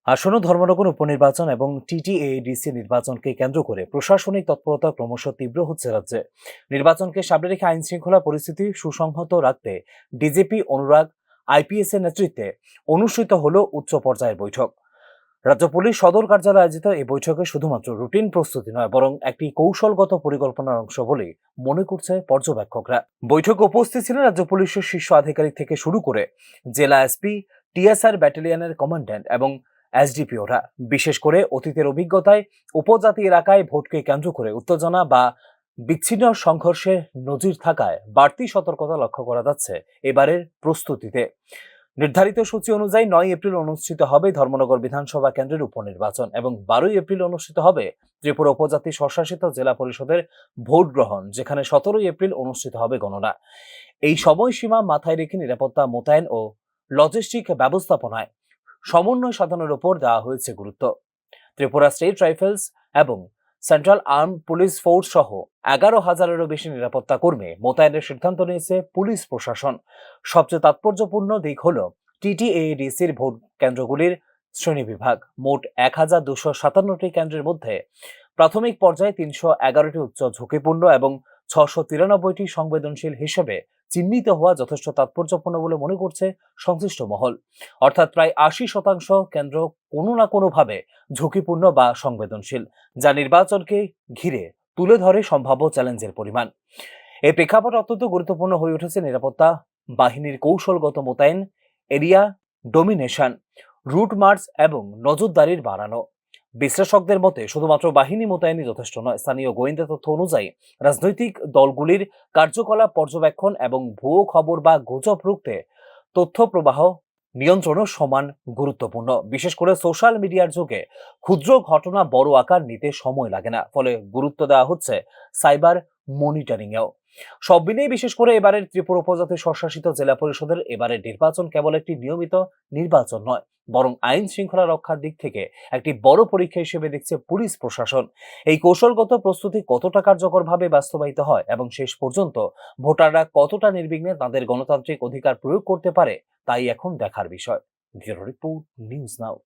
আসন্ন ধর্মনগর উপনির্বাচন এবং টিটিএডিসি নির্বাচনকে কেন্দ্র করে প্রশাসনিক তৎপরতা ক্রমশ তীব্র হচ্ছে রাজ্যে। নির্বাচনকে সামনে রেখে আইন শৃঙ্খলা পরিস্থিতি সুসংহত রাখতে ডিজিপি অনুরাগ আইপিএস এর নেতৃত্বে অনুষ্ঠিত হলো উচ্চ পর্যায়ের বৈঠক। রাজ্য পুলিশ সদর কার্যালয়ে আয়োজিত এই বৈঠকে শুধুমাত্র রুটিন প্রস্তুতি নয়, বরং একটি কৌশলগত পরিকল্পনার অংশ বলেই মনে করছে পর্যবেক্ষকরা। বৈঠকে উপস্থিত ছিলেন রাজ্য পুলিশের শীর্ষ আধিকারিক থেকে শুরু করে জেলা এসপি, টিএসআর ব্যাটালিয়নের কমান্ড্যান্ট এবং এসডিপিওরা। বিশেষ করে অতীতের অভিজ্ঞতায় উপজাতি এলাকায় ভোটকে কেন্দ্র করে উত্তেজনা বা বিচ্ছিন্ন সংঘর্ষের নজির থাকায় বাড়তি সতর্কতা লক্ষ্য করা যাচ্ছে এবারের প্রস্তুতিতে। নির্ধারিত সূচি অনুযায়ী 9 এপ্রিল অনুষ্ঠিত হবে ধর্মনগর বিধানসভা কেন্দ্রের উপনির্বাচন এবং 12 এপ্রিল অনুষ্ঠিত হবে ত্রিপুরা উপজাতি স্বশাসিত জেলা পরিষদের ভোট গ্রহণ, যেখানে 17 এপ্রিল অনুষ্ঠিত হবে গণনা। এই সময়সীমা মাথায় রেখে নিরাপত্তা মোতায়েন ও লজিস্টিক ব্যবস্থাপনায় সমন্বয় সাধনের উপর দেওয়া হয়েছে গুরুত্ব। ত্রিপুরা স্টেট রাইফেলস এবং সেন্ট্রাল আর্ম পুলিশ ফোর্স সহ 11,000-এরও বেশি নিরাপত্তা কর্মী মোতায়েনের সিদ্ধান্ত নিয়েছে পুলিশ প্রশাসন। সবচেয়ে তাৎপর্যপূর্ণ দিক হল টিটিএডিসির ভোট কেন্দ্রগুলির শ্রেণীবিভাগ। মোট 1,257টি কেন্দ্রের মধ্যে প্রাথমিক পর্যায়ে 311টি উচ্চ ঝুঁকিপূর্ণ এবং 693টি সংবেদনশীল হিসেবে চিহ্নিত হওয়া যথেষ্ট তাৎপর্যপূর্ণ বলে মনে করছে সংশ্লিষ্ট মহল। অর্থাৎ প্রায় 80% কেন্দ্র কোনো না কোনোভাবে ঝুঁকিপূর্ণ বা সংবেদনশীল, যা নির্বাচনকে ঘিরে তুলে ধরে সম্ভাব্য চ্যালেঞ্জের পরিমাণ। এই প্রেক্ষাপট অত্যন্ত গুরুত্বপূর্ণ হয়ে উঠেছে নিরাপত্তা বাহিনীর কৌশলগত মোতায়েন, এরিয়া ডোমিনেশন, রুট মার্চ এবং নজরদারির বাড়ানো। বিশ্লেষকদের মতে শুধুমাত্র বাহিনী মোতায়েনই যথেষ্ট নয়। স্থানীয় গোয়েন্দা তথ্য অনুযায়ী রাজনৈতিক দলগুলির কার্যকলাপ পর্যবেক্ষণ এবং ভুয়ো খবর বা গুজব রুখতে তথ্য প্রবাহ নিয়ন্ত্রণও সমান গুরুত্বপূর্ণ। বিশেষ করে সোশ্যাল মিডিয়ার যুগে ক্ষুদ্র ঘটনা বড় আকার নিতে সময় লাগে না, ফলে গুরুত্ব দেওয়া হচ্ছে সাইবার মনিটরিংয়েও। সব মিলিয়ে বিশেষ করে এবারের ত্রিপুরা উপজাতি স্বশাসিত জেলা পরিষদের এবারের নির্বাচন কেবল একটি নিয়মিত নির্বাচন নয়, বরং আইন শৃঙ্খলা রক্ষার দিক থেকে একটি বড় পরীক্ষা হিসেবে দেখছে পুলিশ প্রশাসন। এই কৌশলগত প্রস্তুতি কতটা কার্যকরভাবে বাস্তবায়িত হয় এবং শেষ পর্যন্ত ভোটাররা কতটা নির্বিঘ্নে তাদের গণতান্ত্রিক অধিকার প্রয়োগ করতে পারে, তাই এখন দেখার বিষয়। Bureau report, news now.